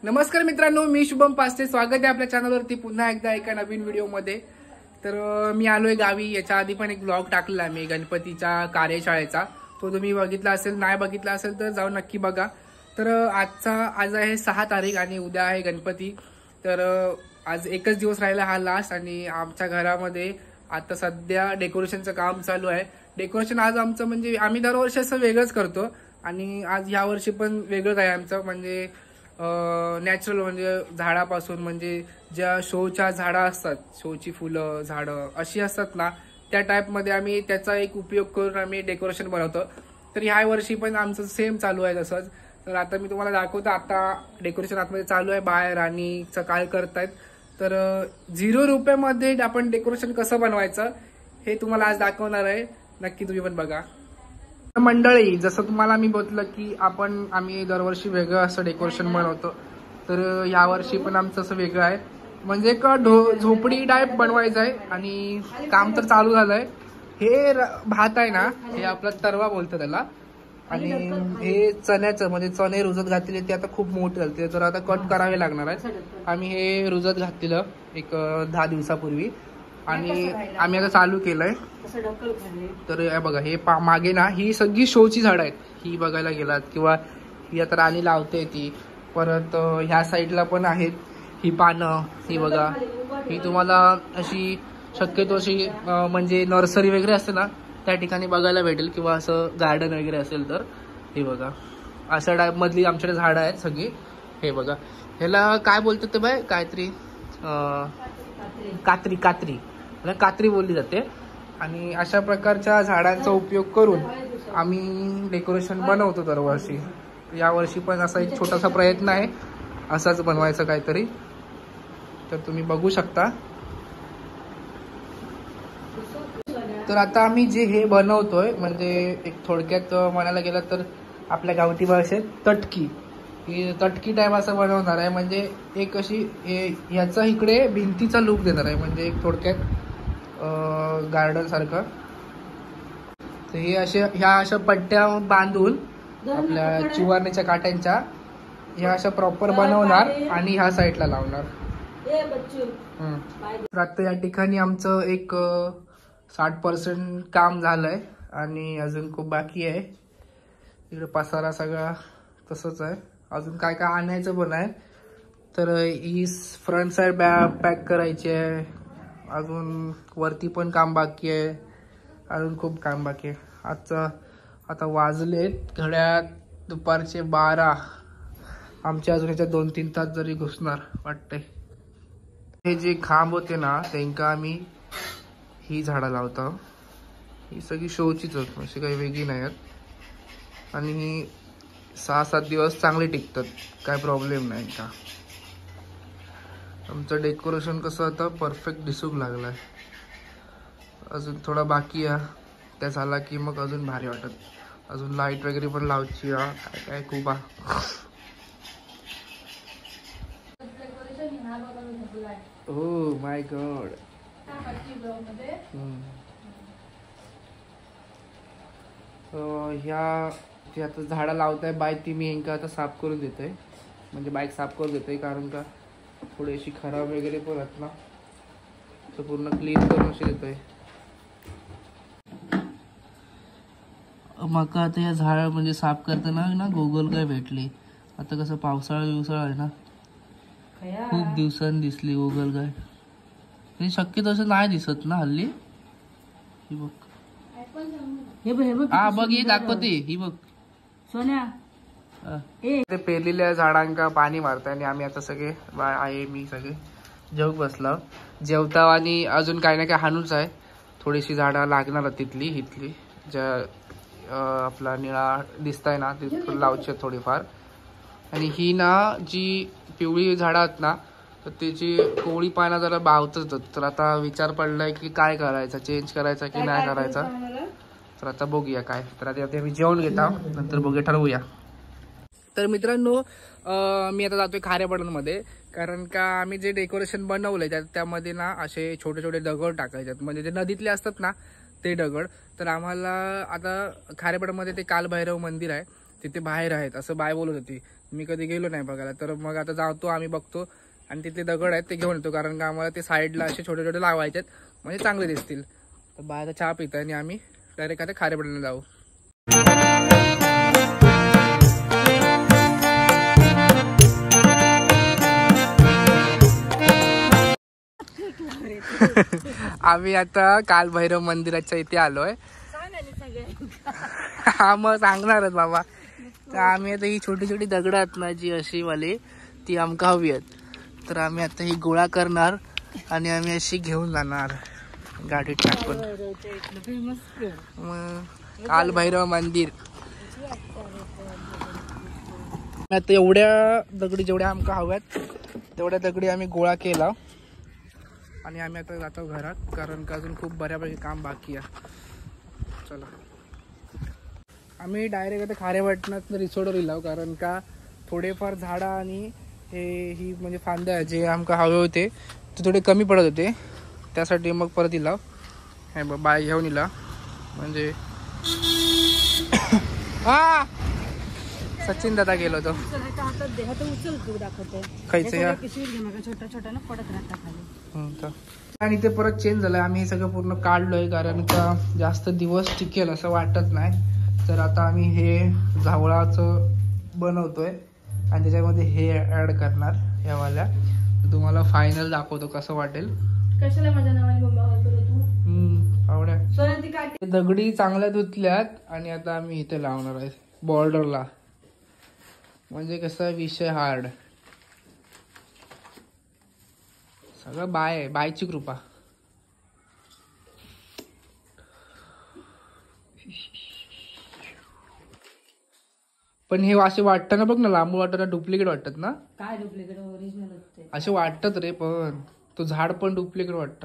नमस्कार मित्रांनो, मी शुभम पास्ते. स्वागत आहे आपल्या चॅनलवरती पुन्हा एकदा एका नवीन व्हिडिओमध्ये. तर मी आलोय गावी. याच्या आधी पण एक ब्लॉग टाकलेला मी गणपतीच्या कार्यशाळेचा. तो तुम्ही बघितला असेल, नाही बघितला असेल तर जाऊन नक्की बघा. तर आज आहे 6 तारीख आणि उद्या आहे गणपती. तर आज एकच दिवस राहिला हा लास्ट. आणि आमच्या घरामध्ये आता सध्या डेकोरेशनचं काम चालू आहे. डेकोरेशन आज आमचं म्हणजे आम्ही दरवर्षी असं वेगळंच करतो आणि आज या वर्षी पण वेगळंच आहे आमचं. म्हणजे नॅचरल म्हणजे झाडापासून, म्हणजे ज्या शोच्या झाडं असतात, शोची फुलं झाडं अशी असतात ना, त्या टाईपमध्ये आम्ही त्याचा एक उपयोग करून आम्ही डेकोरेशन बनवतो. तर ह्या वर्षी पण आमचं सेम चालू आहे तसंच. तर आता मी तुम्हाला दाखवतो. आता डेकोरेशन आतमध्ये चालू आहे बाहेर आणि काय करतायत. तर 0 रुपयामध्ये आपण डेकोरेशन कसं बनवायचं हे तुम्हाला आज दाखवणार आहे. नक्की तुम्ही पण बघा. मंडळी, जसं तुम्हाला मी बोललं की आम्ही दरवर्षी वेगळं असं डेकोरेशन बनवतो. तर यावर्षी पण आमचं असं वेगळं आहे. म्हणजे एक झोपडी टाईप बनवायचं आहे आणि काम तर चालू झालंय. हे भात आहे ना, हे आपला तरवा बोलतं त्याला. आणि हे चण्याचं म्हणजे चणे रुजत घातलेले, ते आता खूप मोठे झाले, तर आता कट करावे लागणार आहेत. आम्ही हे रुजत घातलेलं एक 10 दिवसापूर्वी आणि आम्ही आता चालू केलंय. तर हे बघा, हे मागे ना ही सगळी शोची झाडं आहेत. ही बघायला गेलात किंवा ही आता राणी लावते ती. परत ह्या साईडला पण आहेत ही पानं. ही बघा, ही तुम्हाला अशी शक्यतो अशी म्हणजे नर्सरी वगैरे असते ना, त्या ठिकाणी बघायला भेटेल किंवा असं गार्डन वगैरे असेल तर. हे बघा, अशा टाईप मधली आमच्याकडे झाडं आहेत सगळी. हे बघा, ह्याला काय बोलतात ते बाय, काहीतरी कात्री बोलली जाते. आणि अशा प्रकारच्या झाडांचा उपयोग करून आम्ही डेकोरेशन बनवतो दरवर्षी. यावर्षी पण असा एक छोटासा प्रयत्न आहे असाच बनवायचा काहीतरी. तर तुम्ही बघू शकता. तर आता आम्ही जे हे बनवतोय, म्हणजे एक थोडक्यात म्हणायला गेलं तर आपल्या गावठी भाषेत तटकी, ही तटकी टाईप असं बनवणार आहे. म्हणजे एक अशी ह्याचा इकडे भिंतीचा लुक देणार आहे, म्हणजे एक थोडक्यात गार्डन सारखं. तर हे ह्या अशा पट्ट्या बांधून आपल्या चिवारणीच्या काट्यांच्या ह्या अशा प्रॉपर बनवणार आणि ह्या साईडला लावणार. तर आता या ठिकाणी आमचं एक 60% काम झालंय आणि अजून खूप बाकी आहे. इकडे पसारा सगळा तसंच आहे. अजून काय काय आणायचं पण आहे. तर ही फ्रंट साईड पॅक करायची आहे. अजून वरती पण काम बाकी आहे. अजून खूप काम बाकी आहे. आता वाजलेत घड्यात दुपारचे 12. आमच्या अजून याच्यात 2-3 तास जरी घुसणार वाटतंय. हे जे खांब होते ना, त्यांना आम्ही ही झाडं लावतो. ही सगळी शोचीच आहेत, अशी काही वेगळी नाही आहेत. आणि ही 6-7 दिवस चांगले टिकतात, काय प्रॉब्लेम नाही का. आमचं डेकोरेशन कसं आता परफेक्ट दिसूक लागलाय. अजून थोडा बाकी आहे, त्या झाला की मग अजून भारी वाटत. अजून लाईट वगैरे पण लावची आहे. काय काय खूप आहे. Oh my God. ह्या जे आता झाडं लावताय बाईक, ती मी यांका आता साफ करून देतोय. म्हणजे बाईक साफ करून देतोय, कारण का थोडीशी खराब वगैरे पण आहेत ना, तर पूर्ण क्लीन करून अशी देतोय. मका आता या झाड म्हणजे साफ करताना ना गोगल काय भेटली. आता कसं पावसाळा आहे ना, खूप दिवसांनी दिसली गोगल काय. हे शक्यतो असं नाही दिसत ना हल्ली. ही बघ, हा बघ, ही दाखवते, ही बघ सोन्या. ते पेरलेल्या झाडांका पाणी मारताय आणि आम्ही आता सगळे मी सगळे जेवू बसलो. जेवता आणि अजून काही ना काही हाणूच आहे. थोडीशी झाडं लागणार तिथली हिथली, ज्या आपला निळा दिसताय ना, ती लावची थोडीफार. आणि ही ना जी पिवळी झाडं आहेत ना, तर त्याची कोवळी पानं जरा बावतच. तर आता विचार पडलाय की काय करायचा, चेंज करायचा की नाही करायचा. तर आता बघूया काय. तर आता मी जेवण घेता, नंतर बघूया, ठरवूया. तर मित्रांनो, मी आता जातोय खारेपाटणमध्ये, कारण का आम्ही जे डेकोरेशन बनवलंय त्यामध्ये ना असे छोटे छोटे दगड टाकायचे, म्हणजे जे नदीतले असतात ना ते दगड. तर आम्हाला आता खारेपाटणमध्ये ते कालभैरव मंदिर आहे, तिथे बाहेर आहेत असं बाय बोलत होती. मी कधी गेलो नाही बघायला, तर मग आता जातो आम्ही बघतो आणि तिथे दगड आहेत ते घेऊन येतो, कारण का आम्हाला ते साईडला असे छोटे छोटे लावायचे आहेत म्हणजे चांगले दिसतील. तर बाहेर चहा पिता आणि आम्ही डायरेक्ट आता खारेपाड्याला जाऊ. आम्ही आता कालभैरव मंदिराच्या इथे आलोय. हा मग सांगणारच बाबा. तर आम्ही आता ही छोटी छोटी दगड आहेत ना जी अशी वाली ती आमका हवी आहेत, तर आम्ही आता ही गोळा करणार आणि आम्ही अशी घेऊन जाणार गाडीत टाकून. मग कालभैरव मंदिर. आता एवढ्या दगडी जेवढ्या आमका हव्यात तेवढ्या दगडी आम्ही गोळा केला आणि आम्ही आता जातो घरात, कारण का अजून खूप बऱ्यापैकी काम बाकी आहे. चला आम्ही डायरेक्ट आता खारेपाटणात रिसोर्टवर येलो, कारण का थोडेफार झाडं आणि ही म्हणजे फांद्या जे आमका हवे होते ते थोडे कमी पडत होते, त्यासाठी मग परत इला हे बाय घेऊन इला. म्हणजे हा सचिन दादा गेलो होतो आणि ते परत चेंज झालंय. आम्ही हे सगळं पूर्ण काढलोय, कारण का जास्त दिवस टिकेल असं वाटत नाही. तर आता आम्ही हे झावळाचं बनवतोय आणि त्याच्यामध्ये हे ऍड करणार ह्यावाल्या. तुम्हाला फायनल दाखवतो कसं वाटेल. कशाला माझ्या नावाने बंबा घालतो तू? आवड्या दगडी चांगल्या धुतल्यात आणि आता आम्ही इथे लावणार आहे बॉर्डरला. म्हणजे कसा विषय हार्ड सगळं बायची कृपा. पण हे असे वाटतं ना बघ ना, लांब वाटत ना, डुप्लिकेट वाटतात ना. काय डुप्लिकेट? ओरिजिनल असे वाटतात रे, पण तो झाड पण डुप्लिकेट वाटत,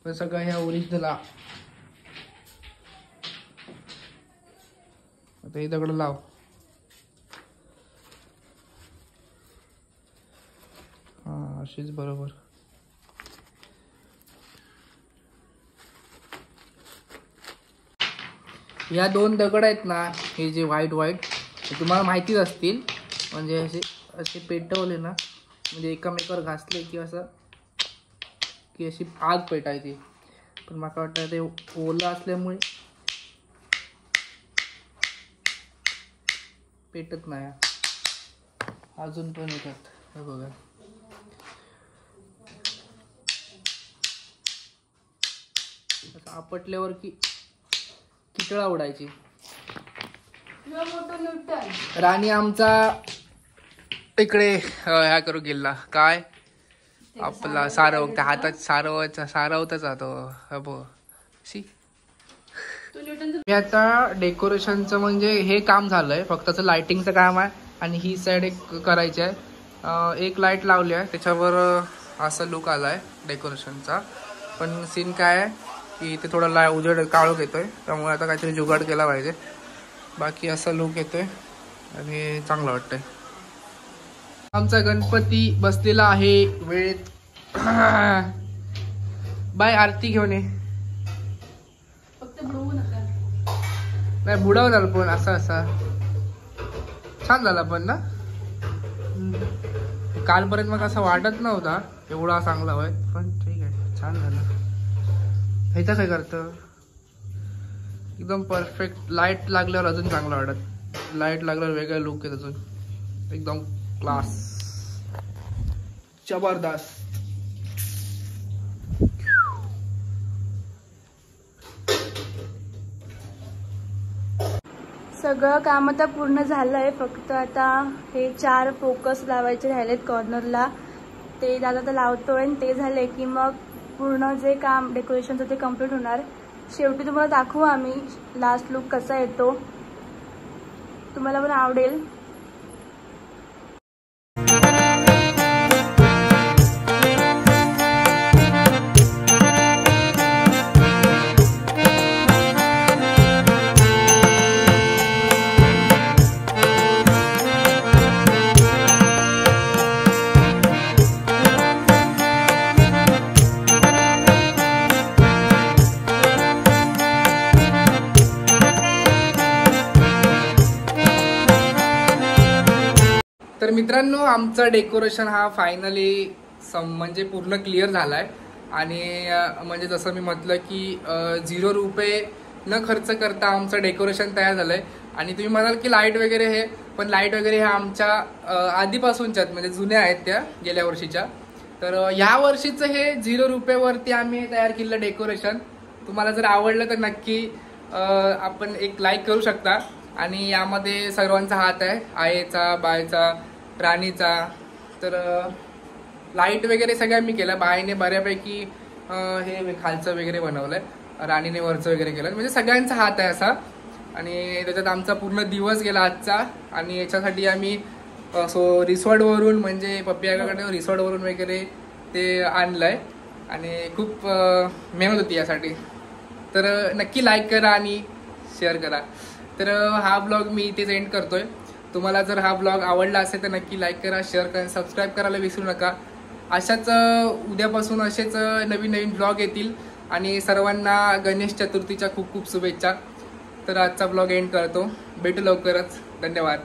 पण सगळं ह्या ओरिजिनल. आता हे दगड लाव. हा अशीच बरोबर. या दोन दगड आहेत ना, हे जे व्हाईट तुम्हाला माहितीच असतील. म्हणजे असे असे पेटवले ना, म्हणजे एकमेकावर घासले की असं की अशी आग पेटायची. पण मला वाटतं ते ओलं असल्यामुळे पेटत नाही. अजून पण येतात हे बघा. असं आपटल्यावर की किटळा उडायची. राणी आमचा इकडे ह्या करू गेला काय आपला सारव, त्या हातात सारवतच जातो. मी आता डेकोरेशनचं म्हणजे हे काम झालंय, फक्त लाइटिंगचं काम आहे. आणि ही साइड एक करायची आहे. एक लाईट लावली आहे, त्याच्यावर असा लुक आलाय डेकोरेशनचा. पण सीन काय आहे की इथे थोडा उजेड काळोख येतोय, त्यामुळे आता काहीतरी जुगाड केला पाहिजे. बाकी असा लुक येतोय आणि चांगलं वाटतंय. आमचा गणपती बसलेला आहे वेळेत. बाय आरती घेऊन ये. फक्त बुडवू नका. नाही बुडवणार, पण असा छान झाला पण ना. कालपर्यंत मग असं वाटत नव्हता एवढा चांगला होय, पण ठीक आहे छान झालं. ह्याचं काय करतं एकदम परफेक्ट. लाईट लागल्यावर अजून चांगलं वाटत. लाईट लागल्यावर वेगळा लुक आहे अजून, एकदम क्लास, जबरदस्त. सगळं काम आता पूर्ण झालंय. फक्त आता हे 4 फोकस लावायचे राहिलेत कॉर्नरला, ते दादा तर लावतोय. ते झाले की मग पूर्ण जे काम डेकोरेशनचं ते कम्प्लीट होणार. शेवटी तुम्हाला दाखवू आम्ही लास्ट लुक कसा येतो, तुम्हाला पण आवडेल. तर मित्रांनो, आमचं डेकोरेशन हा फायनली म्हणजे पूर्ण क्लिअर झालाय. आणि म्हणजे जसं मी म्हटलं की 0 रुपये न खर्च करता आमचं डेकोरेशन तयार झालंय. आणि तुम्ही म्हणाल की लाईट वगैरे हे, पण लाईट वगैरे ह्या आमच्या आधीपासूनच्याच म्हणजे जुन्या आहेत त्या गेल्या वर्षीच्या. तर ह्या वर्षीचं हे 0 रुपयावरती आम्ही तयार केलेलं डेकोरेशन. तुम्हाला जर आवडलं तर नक्की आपण एक लाईक करू शकता. आणि यामध्ये सर्वांचा हात आहे, आईचा, बायचा, राणीचा. तर लाईट वगैरे सगळ्या मी केलं. बाईने बऱ्यापैकी हे खालचं वगैरे बनवलंय, राणीने वरचं वगैरे केलं. म्हणजे सगळ्यांचा हात आहे असा. आणि त्याच्यात आमचा पूर्ण दिवस गेला आजचा. आणि याच्यासाठी आम्ही रिसॉर्टवरून म्हणजे पप्पियाकडे रिसॉर्टवरून वगैरे ते आणलंय. आणि खूप मेहनत होती यासाठी. तर नक्की लाईक करा आणि शेअर करा. तर हा ब्लॉग मी इथेच एंड करतोय. तुम्हाला जर हा ब्लॉग आवडला असेल तर नक्की लाईक करा, शेअर करा, सबस्क्राईब करायला विसरू नका. अशाच उद्यापासून असेच नवीन नवीन ब्लॉग येतील. आणि सर्वांना गणेश चतुर्थीच्या खूप खूप शुभेच्छा. तर आजचा ब्लॉग एंड करतो. भेटू लवकरच. धन्यवाद.